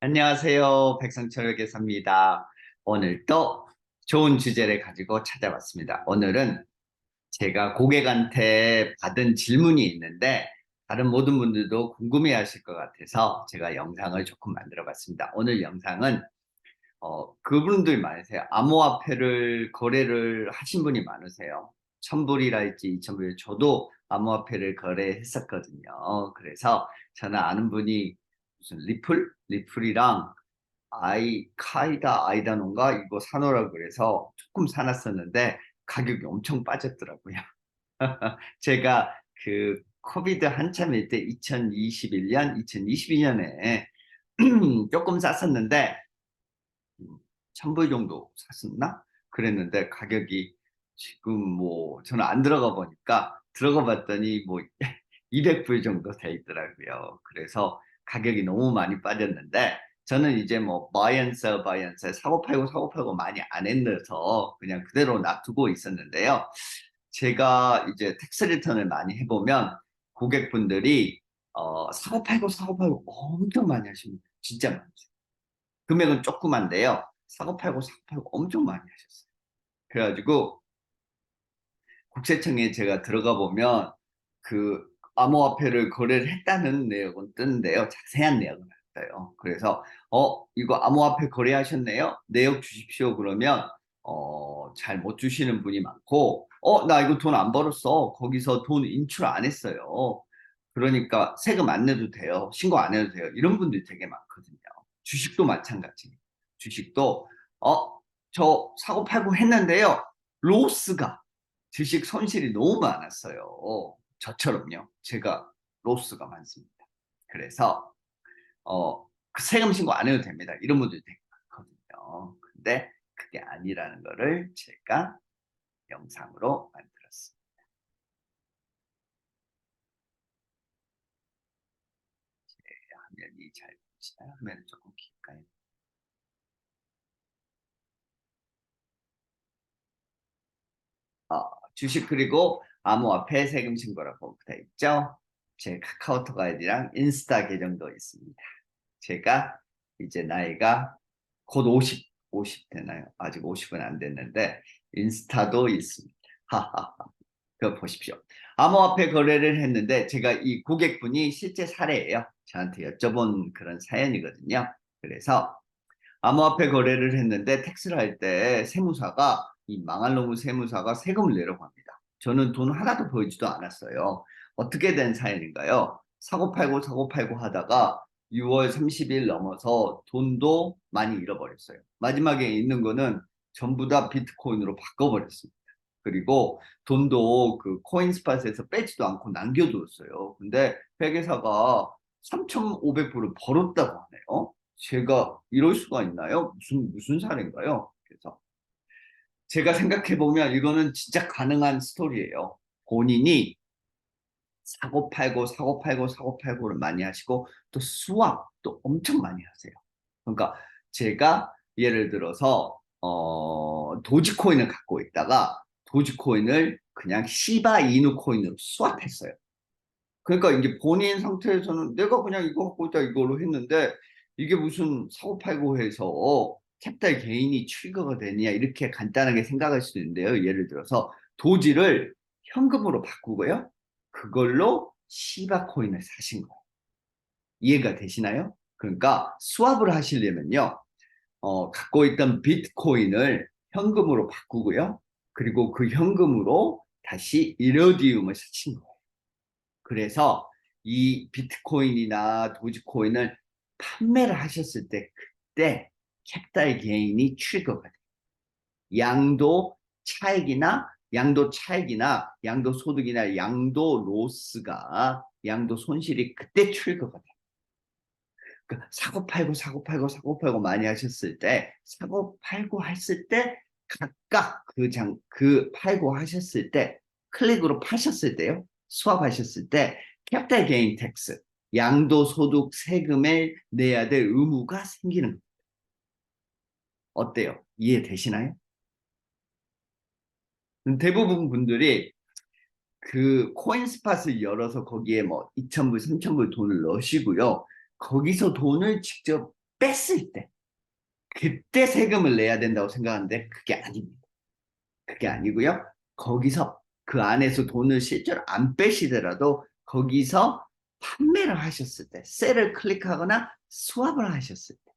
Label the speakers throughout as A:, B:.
A: 안녕하세요. 백성철 교사입니다. 오늘 또 좋은 주제를 가지고 찾아왔습니다. 오늘은 제가 고객한테 받은 질문이 있는데 다른 모든 분들도 궁금해 하실 것 같아서 제가 영상을 조금 만들어 봤습니다. 오늘 영상은 그분들 많으세요. 암호화폐를 거래를 하신 분이 많으세요. 1000불이랄지 2000불. 저도 암호화폐를 거래했었거든요. 그래서 저는 아는 분이 무슨 리플이랑 아이다노인가 이거 사놓으라고 그래서 조금 사놨었는데 가격이 엄청 빠졌더라고요. 제가 그 코비드 한참일 때 2021년, 2022년에 조금 쌌었는데 1000불 정도 샀었나? 그랬는데 가격이 지금 뭐 저는 안 들어가 보니까 들어가 봤더니 뭐 200불 정도 돼 있더라고요. 그래서 가격이 너무 많이 빠졌는데 저는 이제 뭐 buy and sell 사고 팔고 많이 안 했어서 그냥 그대로 놔두고 있었는데요. 제가 이제 텍스 리턴을 많이 해보면 고객분들이 사고 팔고 엄청 많이 하십니다. 진짜 많죠. 금액은 조그만데요. 사고 팔고 엄청 많이 하셨어요. 그래가지고 국세청에 제가 들어가 보면 그 암호화폐를 거래를 했다는 내용은 뜨는데요. 자세한 내용은 안 떠요. 그래서 이거 암호화폐 거래하셨네요? 내역 주십시오. 그러면 잘 못 주시는 분이 많고 나 이거 돈 안 벌었어. 거기서 돈 인출 안 했어요. 그러니까 세금 안 내도 돼요. 신고 안 해도 돼요. 이런 분들이 되게 많거든요. 주식도 마찬가지. 주식도 저 사고 팔고 했는데요. 로스가 주식 손실이 너무 많았어요. 저처럼요. 제가 로스가 많습니다. 그래서 그 세금 신고 안 해도 됩니다. 이런 분들이 되게 많거든요. 근데 그게 아니라는 거를 제가 영상으로 만들었습니다. 화면이 잘 보시나요? 화면은 조금 길까요? 주식 그리고 암호화폐 세금 신고라고 되어 있죠. 제 카카오톡 아이디랑 인스타 계정도 있습니다. 제가 이제 나이가 곧 50 되나요? 아직 50은 안 됐는데 인스타도 있습니다. 하하하. 그거 보십시오. 암호화폐 거래를 했는데 제가 이 고객분이 실제 사례예요. 저한테 여쭤본 그런 사연이거든요. 그래서 암호화폐 거래를 했는데 텍스를 할 때 세무사가 이 망할 놈의 세무사가 세금을 내라고 합니다. 저는 돈 하나도 보이지도 않았어요. 어떻게 된 사연인가요? 사고 팔고 하다가 6월 30일 넘어서 돈도 많이 잃어버렸어요. 마지막에 있는 거는 전부 다 비트코인으로 바꿔버렸습니다. 그리고 돈도 그 코인스팟에서 빼지도 않고 남겨두었어요. 근데 회계사가 3,500불을 벌었다고 하네요. 제가 이럴 수가 있나요? 무슨 사례인가요? 그래서 제가 생각해 보면 이거는 진짜 가능한 스토리예요. 본인이 사고 팔고를 많이 하시고 또 수압도 엄청 많이 하세요. 그러니까 제가 예를 들어서 도지코인을 갖고 있다가 도지코인을 그냥 시바 이누 코인으로 수합했어요. 그러니까 이게 본인 상태에서는 내가 그냥 이거 갖고 있다 이걸로 했는데 이게 무슨 사고 팔고 해서 캡탈 개인이 트리거가 되냐 이렇게 간단하게 생각할 수도 있는데요. 예를 들어서 도지를 현금으로 바꾸고요. 그걸로 시바 코인을 사신 거예요. 이해가 되시나요? 그러니까 수합을 하시려면요. 갖고 있던 비트코인을 현금으로 바꾸고요. 그리고 그 현금으로 다시 이러디움을 사신 거예요. 그래서 이 비트코인이나 도지코인을 판매를 하셨을 때 그때 캡탈 게인이 트리거가 돼요. 양도 양도 소득이나 양도 로스가 양도 손실이 그때 트리거가 돼요. 그러니까 사고 팔고 많이 하셨을 때 사고 팔고 했을 때 각각 그 팔고 하셨을 때 클릭으로 파셨을 때요. 수합하셨을 때 캐피탈 게인 텍스 양도소득 세금을 내야 될 의무가 생기는 거예요. 어때요? 이해되시나요? 대부분 분들이 그 코인스팟을 열어서 거기에 뭐 2,000불, 3,000불 돈을 넣으시고요. 거기서 돈을 직접 뺐을 때 그때 세금을 내야 된다고 생각하는데 그게 아닙니다. 그게 아니고요. 거기서 그 안에서 돈을 실제로 안 빼시더라도 거기서 판매를 하셨을 때, 셀을 클릭하거나 스왑을 하셨을 때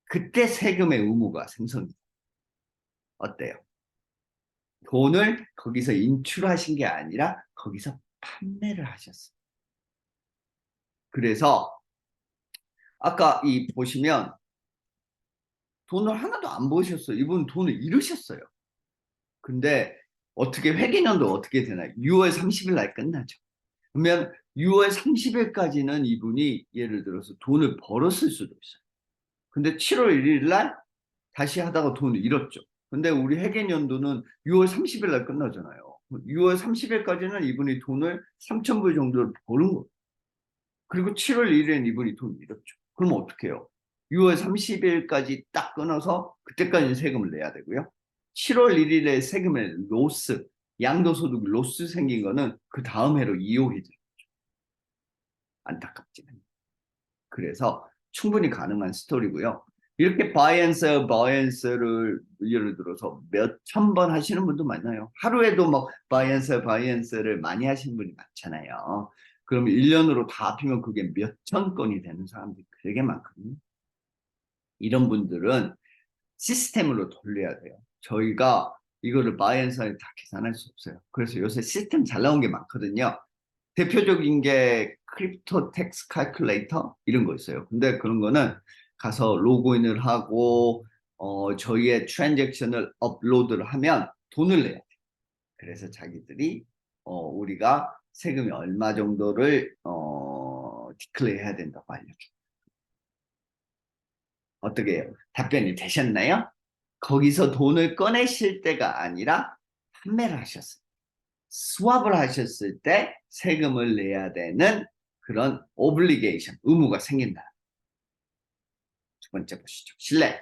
A: 그때 세금의 의무가 생성돼요. 어때요? 돈을 거기서 인출하신 게 아니라 거기서 판매를 하셨어요. 그래서 아까 이 보시면 돈을 하나도 안 버셨어요. 이분 돈을 잃으셨어요. 근데 어떻게 회계년도 어떻게 되나요? 6월 30일 날 끝나죠. 그러면 6월 30일까지는 이분이 예를 들어서 돈을 벌었을 수도 있어요. 근데 7월 1일 날 다시 하다가 돈을 잃었죠. 근데 우리 회계연도는 6월 30일 날 끝나잖아요. 6월 30일까지는 이분이 돈을 3,000불 정도를 버는 거예요. 그리고 7월 1일엔 이분이 돈을 잃었죠. 그럼 어떻게 해요? 6월 30일까지 딱 끊어서 그때까지는 세금을 내야 되고요. 7월 1일에 세금의 로스, 양도소득 로스 생긴 거는 그 다음 해로 이용이 돼요. 안타깝지만. 그래서 충분히 가능한 스토리고요. 이렇게 바이앤셀을 예를 들어서 몇 천 번 하시는 분도 많아요. 하루에도 뭐 바이앤셀을 많이 하시는 분이 많잖아요. 그럼 1년으로 다 합히면 그게 몇 천 건이 되는 사람들이 되게 많거든요. 이런 분들은 시스템으로 돌려야 돼요. 저희가 이거를 바이앤셀에 다 계산할 수 없어요. 그래서 요새 시스템 잘 나온 게 많거든요. 대표적인 게 크립토 텍스 칼큘레이터 이런 거 있어요. 근데 그런 거는 가서 로그인을 하고 저희의 트랜잭션을 업로드를 하면 돈을 내야 돼요. 그래서 자기들이 우리가 세금이 얼마 정도를 디클레어 해야 된다고 알려줘. 어떻게 해요? 답변이 되셨나요? 거기서 돈을 꺼내실 때가 아니라 판매를 하셨어요. 스왑을 하셨을 때 세금을 내야 되는 그런 오블리게이션, 의무가 생긴다. 두 번째 보시죠. 신뢰.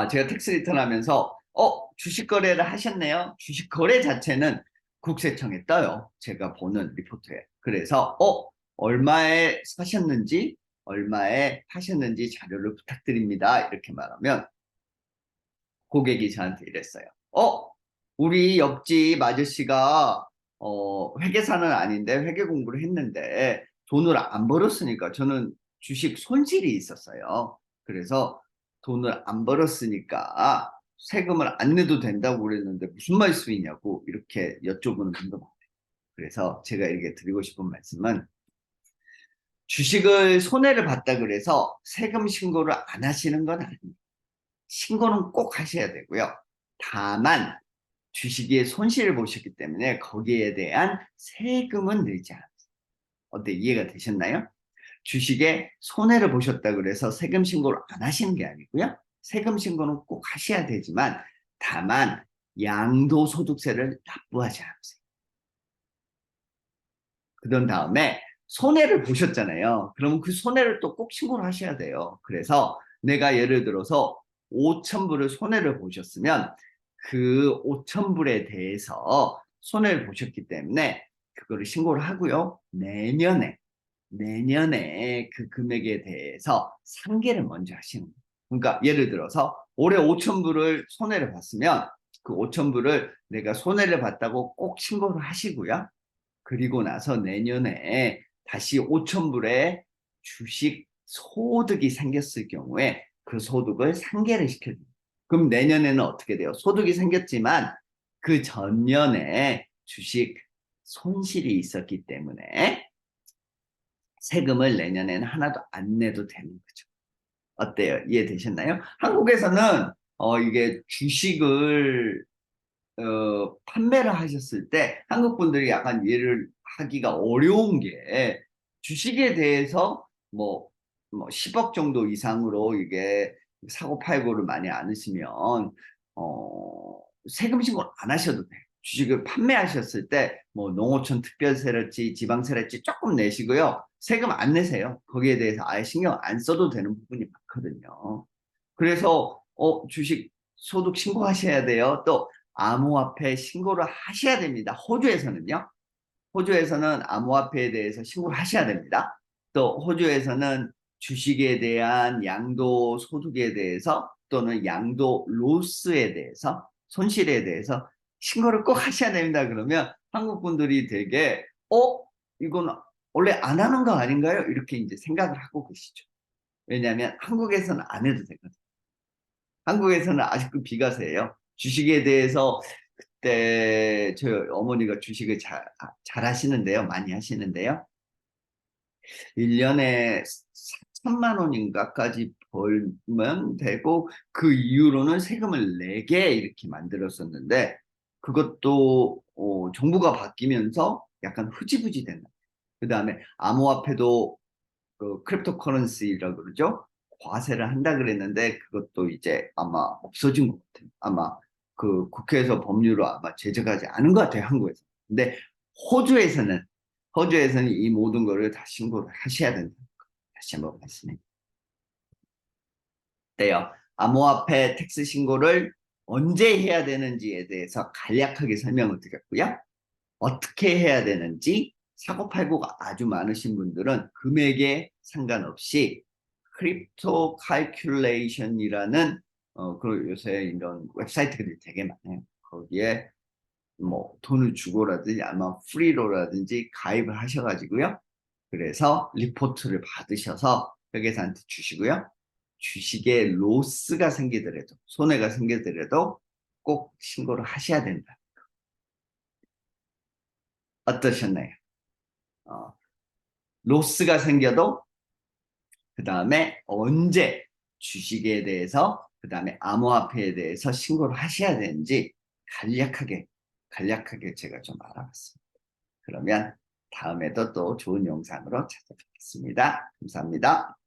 A: 제가 텍스 리턴 하면서 주식 거래를 하셨네요. 주식 거래 자체는 국세청에 떠요. 제가 보는 리포트에. 그래서 얼마에 사셨는지 얼마에 파셨는지 자료를 부탁드립니다. 이렇게 말하면 고객이 저한테 이랬어요. 우리 옆집 아저씨가 회계사는 아닌데 회계 공부를 했는데 돈을 안 벌었으니까 저는 주식 손실이 있었어요. 그래서 돈을 안 벌었으니까 세금을 안 내도 된다고 그랬는데 무슨 말씀이냐고 이렇게 여쭤보는 분도 많아요. 그래서 제가 이렇게 드리고 싶은 말씀은 주식을 손해를 봤다 그래서 세금 신고를 안 하시는 건 아닙니다. 신고는 꼭 하셔야 되고요. 다만 주식의 손실을 보셨기 때문에 거기에 대한 세금은 늘지 않습니다. 어때 이해가 되셨나요? 주식에 손해를 보셨다 그래서 세금 신고를 안 하시는 게 아니고요. 세금 신고는 꼭 하셔야 되지만 다만 양도소득세를 납부하지 않으세요. 그런 다음에 손해를 보셨잖아요. 그러면 그 손해를 또 꼭 신고를 하셔야 돼요. 그래서 내가 예를 들어서 5,000불을 손해를 보셨으면 그 5,000불에 대해서 손해를 보셨기 때문에 그거를 신고를 하고요. 내년에 그 금액에 대해서 상계를 먼저 하시는 거예요. 그러니까 예를 들어서 올해 5,000불을 손해를 봤으면 그 5,000불을 내가 손해를 봤다고 꼭 신고를 하시고요. 그리고 나서 내년에 다시 5,000불의 주식 소득이 생겼을 경우에 그 소득을 상계를 시켜줍니다. 그럼 내년에는 어떻게 돼요? 소득이 생겼지만 그 전년에 주식 손실이 있었기 때문에 세금을 내년에는 하나도 안 내도 되는 거죠. 어때요? 이해되셨나요? 한국에서는 이게 주식을 판매를 하셨을 때 한국 분들이 약간 이해를 하기가 어려운 게 주식에 대해서 뭐 10억 정도 이상으로 이게 사고 팔고를 많이 않으시면 세금 신고를 안 하셔도 돼요. 주식을 판매하셨을 때 뭐 농어촌 특별세랄지 지방세랄지 조금 내시고요. 세금 안 내세요. 거기에 대해서 아예 신경 안 써도 되는 부분이 많거든요. 그래서 주식 소득 신고하셔야 돼요. 또 암호화폐 신고를 하셔야 됩니다. 호주에서는 암호화폐에 대해서 신고를 하셔야 됩니다. 또 호주에서는 주식에 대한 양도 소득에 대해서 또는 양도 로스에 대해서 손실에 대해서 신고를 꼭 하셔야 됩니다. 그러면 한국 분들이 되게 이건 원래 안 하는 거 아닌가요? 이렇게 이제 생각을 하고 계시죠. 왜냐하면 한국에서는 안 해도 되거든요. 한국에서는 아직도 비과세예요. 주식에 대해서 그때 저희 어머니가 주식을 잘 하시는데요. 많이 하시는데요. 1년에 3천만 원인가까지 벌면 되고 그 이후로는 세금을 내게 이렇게 만들었었는데 그것도 정부가 바뀌면서 약간 흐지부지 된다. 그 다음에 암호화폐도 그 크립토 커런시라고 그러죠. 과세를 한다 그랬는데 그것도 이제 아마 없어진 것 같아요. 아마 그 국회에서 법률로 아마 제정하지 않은 것 같아요. 한국에서. 근데 호주에서는 호주에서는 이 모든 거를 다 신고를 하셔야 된다. 다시 한번 말씀드립니다. 어때요? 암호화폐 텍스 신고를 언제 해야 되는지에 대해서 간략하게 설명을 드렸고요. 어떻게 해야 되는지 사고팔고가 아주 많으신 분들은 금액에 상관없이 크립토 칼큘레이션이라는 그 요새 이런 웹사이트들이 되게 많아요. 거기에 뭐 돈을 주고라든지 아마 프리로라든지 가입을 하셔가지고요. 그래서 리포트를 받으셔서 회계사한테 주시고요. 주식에 로스가 생기더라도 손해가 생기더라도 꼭 신고를 하셔야 된다. 어떠셨나요? 어, 로스가 생겨도 그 다음에 언제 주식에 대해서 그 다음에 암호화폐에 대해서 신고를 하셔야 되는지 간략하게 제가 좀 알아봤습니다. 그러면 다음에도 또 좋은 영상으로 찾아뵙겠습니다. 감사합니다.